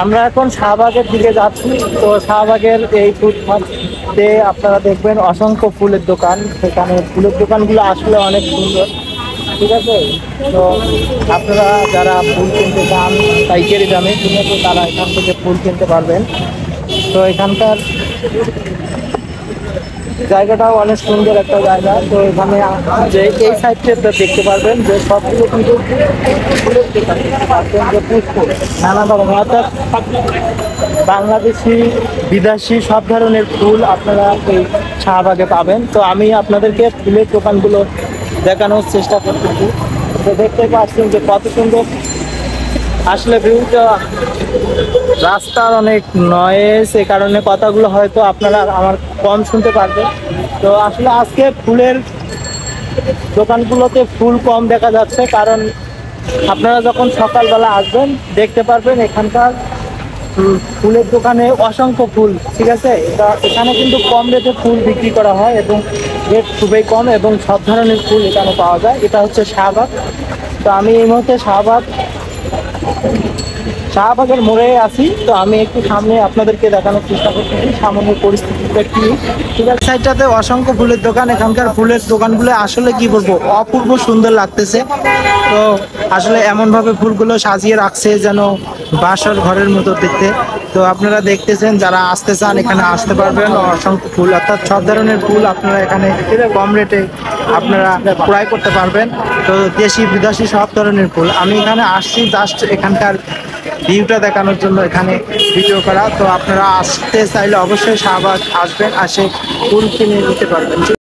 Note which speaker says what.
Speaker 1: আমরা এখন শাহবাগের দিকে যাচ্ছি। তো শাহবাগের এই ফুটপাতে আপনারা দেখবেন অসংখ্য ফুলের দোকান। সেখানে ফুলের দোকানগুলো আসলে অনেক সুন্দর, ঠিক আছে। তো আপনারা যারা ফুল কিনতে চান পাইকারি দামে, ঠিক আছে, তারা এখান থেকে ফুল কিনতে পারবেন। তো এখানকার জায়গাটাও অনেক সুন্দর একটা জায়গা। তো এখানে যে এই সাইডটা দেখতে পারবেন যে সবগুলো কিন্তু ফুলের দোকান দেখতে পাচ্ছেন, যে পুষ্প নানা ধরনের, অর্থাৎ বাংলাদেশি বিদেশি সব ধরনের ফুল আপনারা এই শাহবাগে পাবেন। তো আমি আপনাদেরকে ফুলের দোকানগুলো দেখানোর চেষ্টা করতেছি। তো দেখতে পাচ্ছেন যে কত সুন্দর আসলে ভিউটা। রাস্তার অনেক নয়েজ, এই কারণে কথাগুলো হয়তো আপনারা আমার কম শুনতে পারবেন। তো আসলে আজকে ফুলের দোকানগুলোতে ফুল কম দেখা যাচ্ছে, কারণ আপনারা যখন সকালবেলা আসবেন দেখতে পারবেন এখানকার ফুলের দোকানে অসংখ্য ফুল, ঠিক আছে। এখানে কিন্তু কম রেটে ফুল বিক্রি করা হয় এবং রেট খুবই কম এবং সব ধরনের ফুল এখানে পাওয়া যায়। এটা হচ্ছে শাহবাগ। তো আমি এই মুহূর্তে শাহবাগের মোড়ে আছি। তো আমি একটু সামনে আপনাদেরকে দেখানোর চেষ্টা করতেছি সামান্য পরিস্থিতিটা কি, ঠিক আছে। সাইডটাতে অসংখ্য ফুলের দোকান। এখানকার ফুলের দোকানগুলো আসলে কি বলবো, অপূর্ব সুন্দর লাগতেছে। তো আসলে এমনভাবে ফুলগুলো সাজিয়ে রাখছে যেন বাসর ঘরের মতো দেখতে। তো আপনারা দেখতেছেন, যারা আসতে চান এখানে আসতে পারবেন। অসংখ্য ফুল, অর্থাৎ সব ধরনের ফুল আপনারা এখানে কম রেটে আপনারা ক্রয় করতে পারবেন। তো দেশি বিদেশি সব ধরনের ফুল। আমি এখানে আসছি জাস্ট এখানকার ভিউটা দেখানোর জন্য, এখানে ভিডিও করা। তো আপনারা আসতে চাইলে অবশ্যই শাহবাগ আসবেন, আসে ফুল কিনে নিতে পারবেন।